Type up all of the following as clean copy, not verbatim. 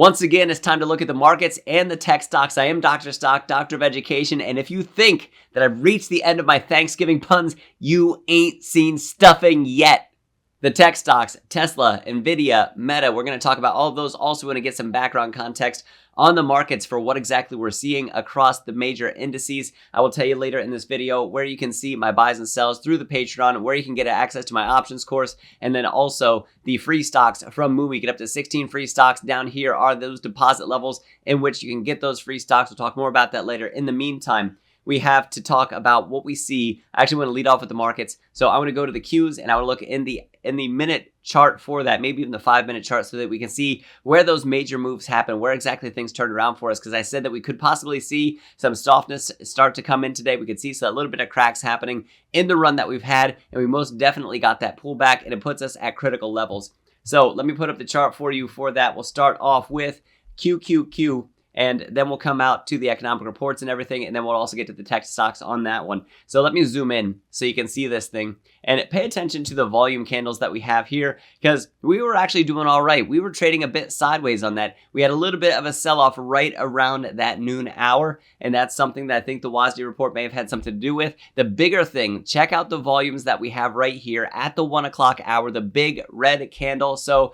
Once again, it's time to look at the markets and the tech stocks. I am Dr. Stock, Doctor of Education, and if you think that I've reached the end of my Thanksgiving puns, you ain't seen stuffing yet. The tech stocks, Tesla, Nvidia, Meta, we're going to talk about all of those. Also want to get some background context on the markets for what exactly we're seeing across the major indices. I will tell you later in this video where you can see my buys and sells through the Patreon, where you can get access to my options course, and then also the free stocks from Moon. We get up to 16 free stocks. Down here are those deposit levels in which you can get those free stocks. We'll talk more about that later. In the meantime, we have to talk about what we see. I actually want to lead off with the markets. So I want to go to the Qs and I want to look in the minute chart for that, maybe even the 5-minute chart, so that we can see where those major moves happen, where exactly things turned around for us. Because I said that we could possibly see some softness start to come in today. We could see a little bit of cracks happening in the run that we've had, and we most definitely got that pullback, and it puts us at critical levels. So let me put up the chart for you for that. We'll start off with QQQ. And then we'll come out to the economic reports and everything, and then we'll also get to the tech stocks on that one. So let me zoom in so you can see this thing. And pay attention to the volume candles that we have here, because we were actually doing all right. We were trading a bit sideways on that. We had a little bit of a sell-off right around that noon hour, and that's something that I think the WASD report may have had something to do with. The bigger thing, check out the volumes that we have right here at the 1 o'clock hour, the big red candle. So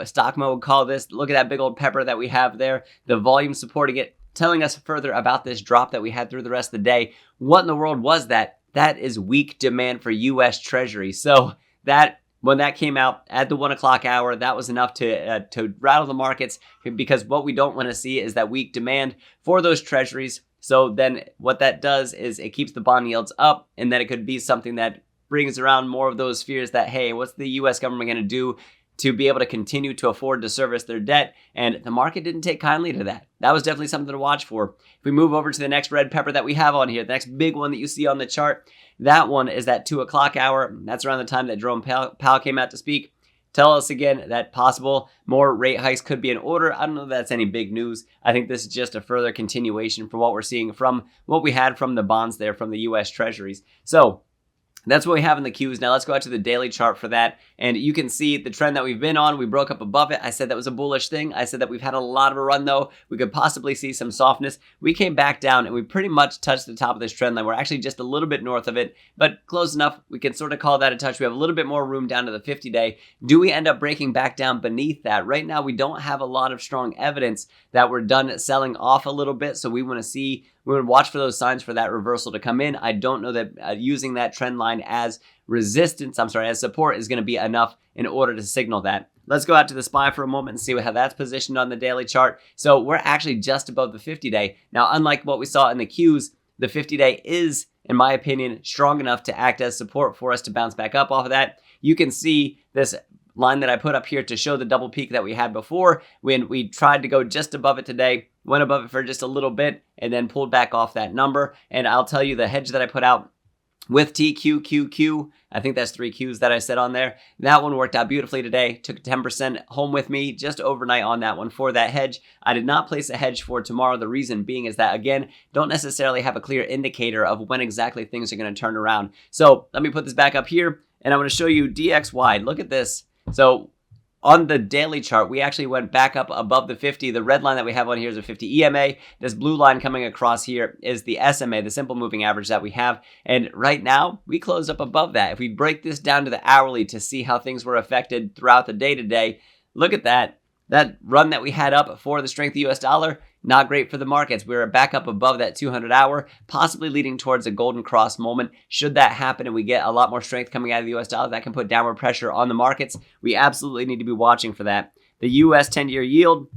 Stockman would call this, look at that big old pepper that we have there. The volume supporting it, telling us further about this drop that we had through the rest of the day. What in the world was that? That is weak demand for U.S. treasuries. So that when that came out at the 1 o'clock hour, that was enough to rattle the markets, because what we don't want to see is that weak demand for those treasuries. So then what that does is it keeps the bond yields up, and then it could be something that brings around more of those fears that, hey, what's the U.S. government going to do to be able to continue to afford to service their debt? And the market didn't take kindly to that. That was definitely something to watch for. If we move over to the next red pepper that we have on here, the next big one that you see on the chart, that one is that 2 o'clock hour. That's around the time that Jerome Powell came out to speak. Tell us again that possible more rate hikes could be in order. I don't know if that's any big news. I think this is just a further continuation from what we're seeing from what we had from the bonds there from the U.S. treasuries. So that's what we have in the Qs. Now let's go out to the daily chart for that. And you can see the trend that we've been on. We broke up above it. I said that was a bullish thing. I said that we've had a lot of a run though. We could possibly see some softness. We came back down and we pretty much touched the top of this trend line. We're actually just a little bit north of it, but close enough. We can sort of call that a touch. We have a little bit more room down to the 50-day. Do we end up breaking back down beneath that? Right now, we don't have a lot of strong evidence that we're done selling off a little bit. So we want to see, we would watch for those signs for that reversal to come in. I don't know that using that trend line as as support is going to be enough in order to signal that. Let's go out to the SPY for a moment and see how that's positioned on the daily chart. So we're actually just above the 50-day. Now, unlike what we saw in the Qs, the 50-day is, in my opinion, strong enough to act as support for us to bounce back up off of that. You can see this line that I put up here to show the double peak that we had before when we tried to go just above it today, went above it for just a little bit, and then pulled back off that number. And I'll tell you the hedge that I put out with TQQQ, I think that's 3 Qs that I said on there. That one worked out beautifully today. Took 10% home with me just overnight on that one for that hedge. I did not place a hedge for tomorrow. The reason being is that, again, don't necessarily have a clear indicator of when exactly things are going to turn around. So let me put this back up here, and I'm going to show you DXY. Look at this. So on the daily chart, we actually went back up above the 50. The red line that we have on here is a 50 EMA. This blue line coming across here is the SMA, the simple moving average that we have. And right now, we closed up above that. If we break this down to the hourly to see how things were affected throughout the day today, look at that. That run that we had up for the strength of the US dollar, not great for the markets. We were back up above that 200 hour, possibly leading towards a golden cross moment. Should that happen and we get a lot more strength coming out of the US dollar, that can put downward pressure on the markets. We absolutely need to be watching for that. The US 10-year yield,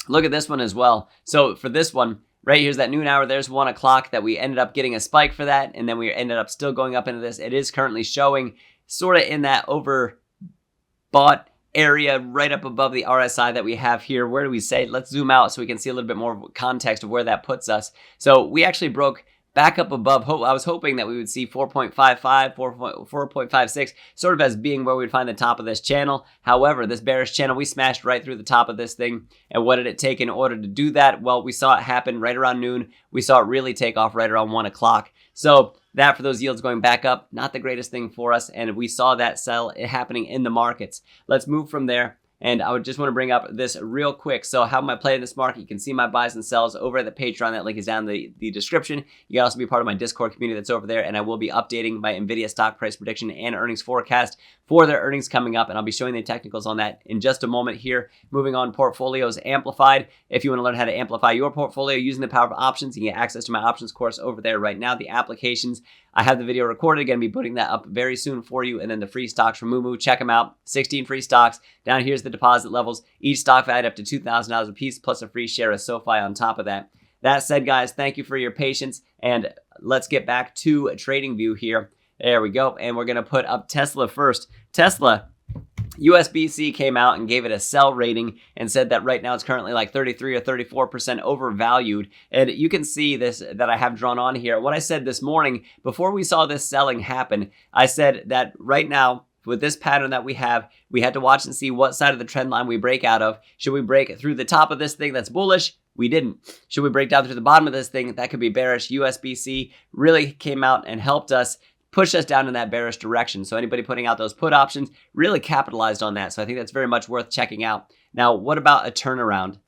look at this one as well. So for this one, right here's that noon hour, there's 1 o'clock that we ended up getting a spike for that, and then we ended up still going up into this. It is currently showing sort of in that overbought area right up above the RSI that we have here. Where do we say? Let's zoom out so we can see a little bit more context of where that puts us. So we actually broke back up above. I was hoping that we would see 4.55, 4.56, sort of as being where we'd find the top of this channel. However, this bearish channel, we smashed right through the top of this thing. And what did it take in order to do that? Well, we saw it happen right around noon. We saw it really take off right around 1 o'clock. So that for those yields going back up, not the greatest thing for us. And we saw that sell happening in the markets. Let's move from there. And I would just want to bring up this real quick. So how am I playing this market? You can see my buys and sells over at the Patreon. That link is down in the description. You can also be part of my Discord community that's over there. And I will be updating my Nvidia stock price prediction and earnings forecast for their earnings coming up. And I'll be showing the technicals on that in just a moment here. Moving on, portfolios amplified. If you want to learn how to amplify your portfolio using the power of options, you can get access to my options course over there right now. The applications, I have the video recorded. Going to be putting that up very soon for you. And then the free stocks from Moomoo. Check them out. 16 free stocks. Down here's the deposit levels. Each stock valued up to $2,000 a piece, plus a free share of SoFi on top of that. That said, guys, thank you for your patience. And let's get back to a trading view here. There we go. And we're going to put up Tesla first. Tesla, USBC came out and gave it a sell rating and said that right now it's currently like 33 or 34% overvalued. And you can see this that I have drawn on here. What I said this morning, before we saw this selling happen, I said that right now, with this pattern that we had to watch and see what side of the trend line we break out of. Should we break through the top of this thing that's bullish? We didn't. Should we break down through the bottom of this thing? That could be bearish. USBC really came out and helped us push us down in that bearish direction. So anybody putting out those put options really capitalized on that. So I think that's very much worth checking out. Now, what about a turnaround?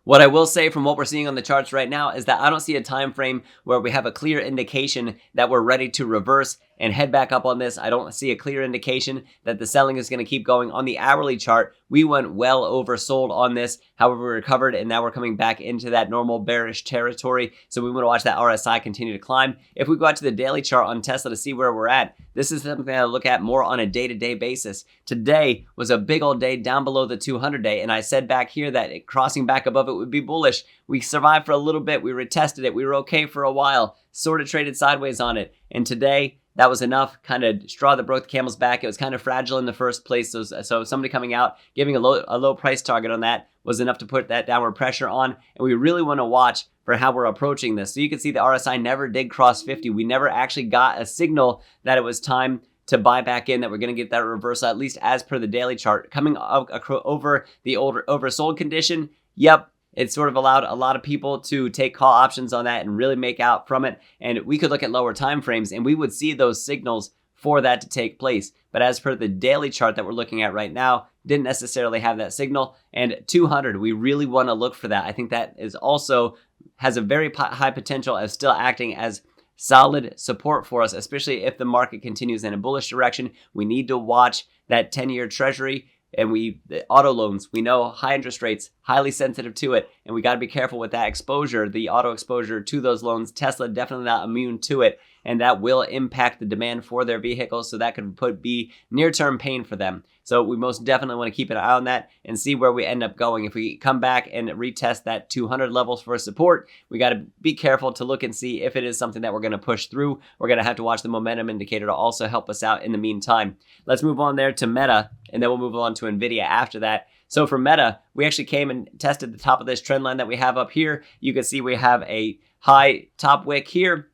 What I will say from what we're seeing on the charts right now is that I don't see a time frame where we have a clear indication that we're ready to reverse and head back up on this. I don't see a clear indication that the selling is going to keep going. On the hourly chart, we went well oversold on this. However, we recovered, and now we're coming back into that normal bearish territory. So we want to watch that RSI continue to climb. If we go out to the daily chart on Tesla to see where we're at, this is something I look at more on a day-to-day basis. Today was a big old day down below the 200-day, and I said back here that crossing back above it would be bullish. We survived for a little bit. We retested it. We were okay for a while, sort of traded sideways on it. And today, that was enough, kind of straw that broke the camel's back. It was kind of fragile in the first place. So somebody coming out, giving a low price target on that was enough to put that downward pressure on. And we really want to watch for how we're approaching this. So you can see the RSI never did cross 50. We never actually got a signal that it was time to buy back in, that we're going to get that reversal, at least as per the daily chart. Coming over the oversold condition, yep. It sort of allowed a lot of people to take call options on that and really make out from it. And we could look at lower time frames and we would see those signals for that to take place. But as per the daily chart that we're looking at right now, didn't necessarily have that signal. And 200, we really want to look for that. I think that is also has a very high potential of still acting as solid support for us, especially if the market continues in a bullish direction. We need to watch that 10-year treasury. And the auto loans, we know high interest rates, highly sensitive to it. And we got to be careful with that exposure, the auto exposure to those loans. Tesla definitely not immune to it. And that will impact the demand for their vehicles. So that could be near-term pain for them. So we most definitely want to keep an eye on that and see where we end up going. If we come back and retest that 200 levels for support, we got to be careful to look and see if it is something that we're going to push through. We're going to have to watch the momentum indicator to also help us out in the meantime. Let's move on there to Meta, and then we'll move on to Nvidia after that. So for Meta, we actually came and tested the top of this trend line that we have up here. You can see we have a high top wick here,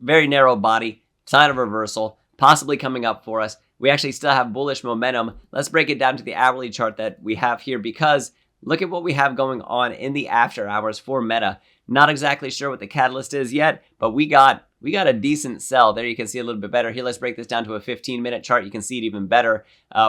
very narrow body, sign of reversal, possibly coming up for us. We actually still have bullish momentum. Let's break it down to the hourly chart that we have here, because look at what we have going on in the after hours for Meta. Not exactly sure what the catalyst is yet, but we got a decent sell. There you can see a little bit better. Here, let's break this down to a 15-minute chart. You can see it even better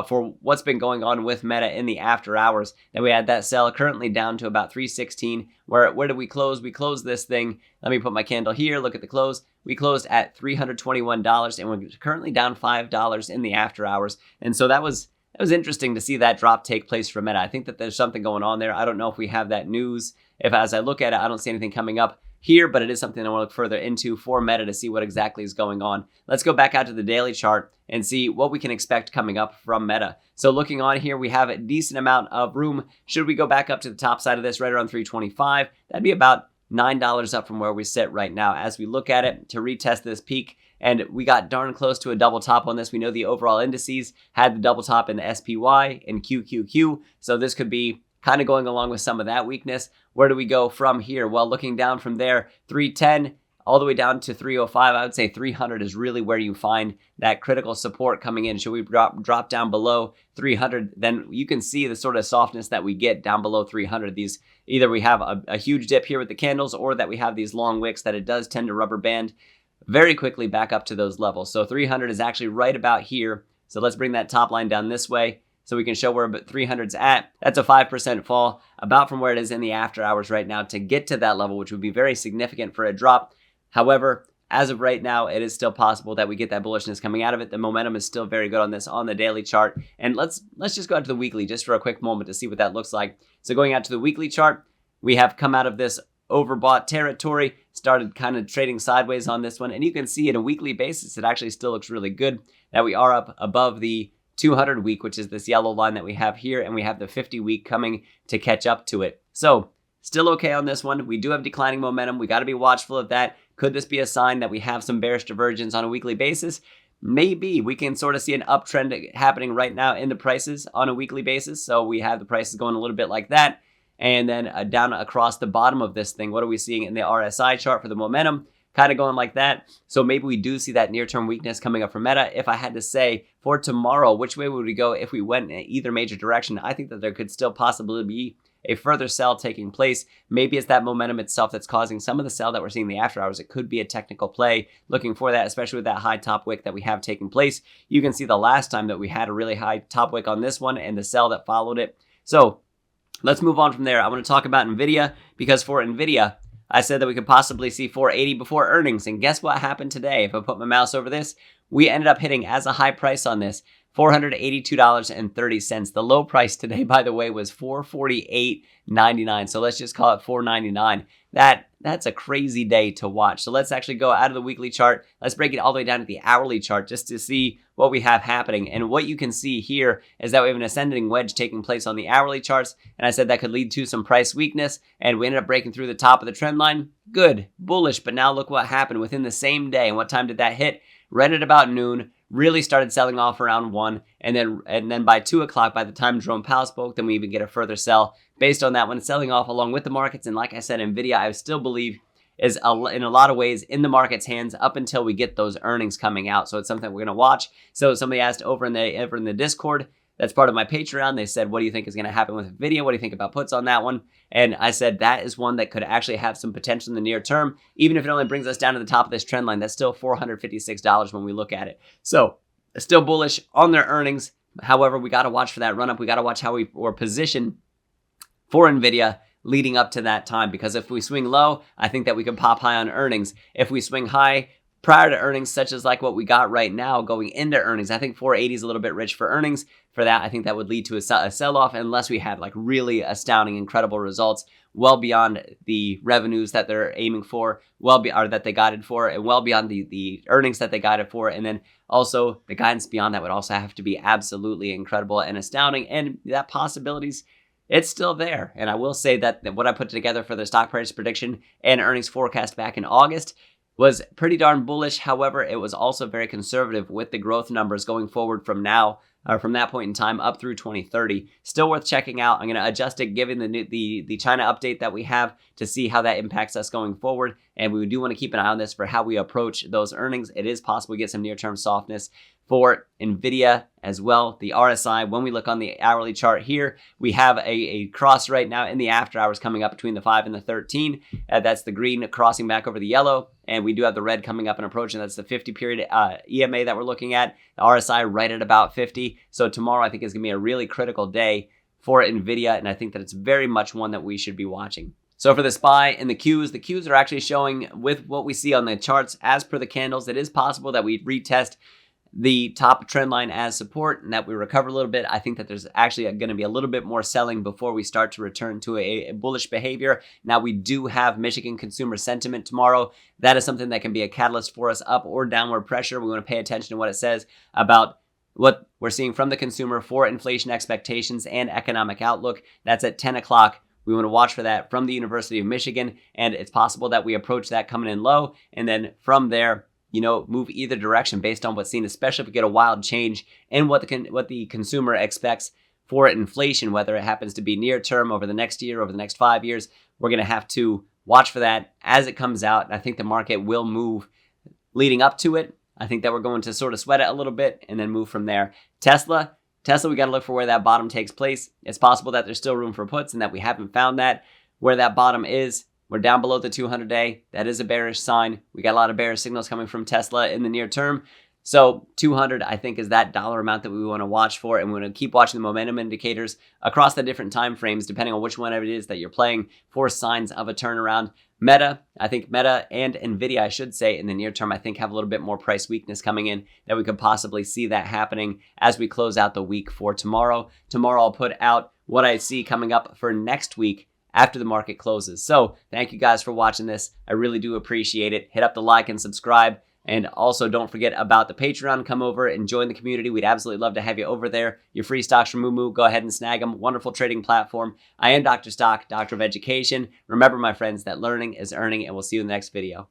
for what's been going on with Meta in the after hours. Then we had that sell currently down to about 316. Where did we close? We closed this thing. Let me put my candle here. Look at the close. We closed at $321, and we're currently down $5 in the after hours. And so that was interesting to see that drop take place for Meta. I think that there's something going on there. I don't know if we have that news. If as I look at it, I don't see anything coming up here, but it is something I want to look further into for Meta to see what exactly is going on. Let's go back out to the daily chart and see what we can expect coming up from Meta. So looking on here, we have a decent amount of room. Should we go back up to the top side of this right around 325, that'd be about $9 up from where we sit right now as we look at it to retest this peak. And we got darn close to a double top on this. We know the overall indices had the double top in the SPY and QQQ. So this could be kind of going along with some of that weakness. Where do we go from here? Well, looking down from there, 310 all the way down to 305, I would say 300 is really where you find that critical support coming in. Should we drop down below 300, then you can see the sort of softness that we get down below 300. These either we have a huge dip here with the candles, or that we have these long wicks that it does tend to rubber band very quickly back up to those levels. So 300 is actually right about here. So let's bring that top line down this way. so we can show where 300's at. That's a 5% fall, about from where it is in the after hours right now to get to that level, which would be very significant for a drop. However, as of right now, it is still possible that we get that bullishness coming out of it. The momentum is still very good on this on the daily chart. And let's just go out to the weekly just for a quick moment to see what that looks like. So going out to the weekly chart, we have come out of this overbought territory, started kind of trading sideways on this one. And you can see in a weekly basis, it actually still looks really good that we are up above the 200 week, which is this yellow line that we have here. And we have the 50 week coming to catch up to it. So still okay on this one. We do have declining momentum. We got to be watchful of that. Could this be a sign that we have some bearish divergence on a weekly basis? Maybe. We can sort of see an uptrend happening right now in the prices on a weekly basis. So we have the prices going a little bit like that. And then down across the bottom of this thing, what are we seeing in the RSI chart for the momentum? Kind of going like that. So maybe we do see that near-term weakness coming up for Meta. If I had to say for tomorrow, which way would we go if we went in either major direction? I think that there could still possibly be a further sell taking place. Maybe it's that momentum itself that's causing some of the sell that we're seeing in the after hours. It could be a technical play looking for that, especially with that high top wick that we have taking place. You can see the last time that we had a really high top wick on this one and the sell that followed it. So let's move on from there. I want to talk about Nvidia because for Nvidia, I said that we could possibly see 480 before earnings. And guess what happened today? If I put my mouse over this, we ended up hitting as a high price on this, $482.30. The low price today, by the way, was $448.99. So let's just call it $499. That's a crazy day to watch. So let's actually go out of the weekly chart. Let's break it all the way down to the hourly chart just to see what we have happening. And what you can see here is that we have an ascending wedge taking place on the hourly charts. And I said that could lead to some price weakness. And we ended up breaking through the top of the trend line. Good, bullish. But now look what happened within the same day. And what time did that hit? Right at about noon. Really started selling off around 1, and then by 2 o'clock, by the time Jerome Powell spoke, then we even get a further sell based on that one, selling off along with the markets. And like I said, Nvidia, I still believe is in a lot of ways in the market's hands up until we get those earnings coming out. So it's something we're going to watch. So somebody asked over in the Discord, that's part of my Patreon. They said, what do you think is going to happen with Nvidia? What do you think about puts on that one? And I said, that is one that could actually have some potential in the near term. Even if it only brings us down to the top of this trend line, that's still $456 when we look at it. So still bullish on their earnings. However, we got to watch for that run up. We got to watch how we were positioned for Nvidia leading up to that time. Because if we swing low, I think that we can pop high on earnings. If we swing high prior to earnings, such as like what we got right now going into earnings, I think 480 is a little bit rich for earnings. For that, I think that would lead to a sell-off unless we had like really astounding, incredible results well beyond the revenues that they're aiming for, or that they guided for, and well beyond the earnings that they guided for. And then also the guidance beyond that would also have to be absolutely incredible and astounding. And that possibilities, it's still there. And I will say that what I put together for the stock price prediction and earnings forecast back in August was pretty darn bullish. However, it was also very conservative with the growth numbers going forward from now, or from that point in time up through 2030. Still worth checking out. I'm going to adjust it given the China update that we have to see how that impacts us going forward. And we do want to keep an eye on this for how we approach those earnings. It is possible we get some near-term softness for Nvidia as well. The RSI, when we look on the hourly chart here, we have a cross right now in the after hours coming up between the 5 and the 13. That's the green crossing back over the yellow. And we do have the red coming up and approaching. That's the 50 period EMA that we're looking at. The RSI right at about 50. So tomorrow I think is going to be a really critical day for Nvidia. And I think that it's very much one that we should be watching. So for the SPY and the Qs are actually showing with what we see on the charts as per the candles. It is possible that we retest the top trend line as support and that we recover a little bit. I think that there's actually going to be a little bit more selling before we start to return to a bullish behavior. Now we do have Michigan consumer sentiment tomorrow. That is something that can be a catalyst for us up or downward pressure. We want to pay attention to what it says about what we're seeing from the consumer for inflation expectations and economic outlook. That's at 10 o'clock. We want to watch for that from the University of Michigan, and it's possible that we approach that coming in low, and then from there, move either direction based on what's seen, especially if we get a wild change in what the consumer expects for inflation, whether it happens to be near term over the next year, over the next 5 years. We're going to have to watch for that as it comes out. I think the market will move leading up to it. I think that we're going to sort of sweat it a little bit and then move from there. Tesla, we got to look for where that bottom takes place. It's possible that there's still room for puts and that we haven't found that where that bottom is. We're down below the 200-day. That is a bearish sign. We got a lot of bearish signals coming from Tesla in the near term. So 200, I think, is that dollar amount that we want to watch for, and we want to keep watching the momentum indicators across the different time frames, depending on which one it is that you're playing, for signs of a turnaround. Meta and Nvidia, I should say, in the near term, I think have a little bit more price weakness coming in, that we could possibly see that happening as we close out the week for tomorrow. Tomorrow, I'll put out what I see coming up for next week after the market closes. So thank you guys for watching this. I really do appreciate it. Hit up the like and subscribe. And also, don't forget about the Patreon. Come over and join the community. We'd absolutely love to have you over there. Your free stocks from Moo, go ahead and snag them. Wonderful trading platform. I am Dr. Stock, Doctor of Education. Remember, my friends, that learning is earning, and we'll see you in the next video.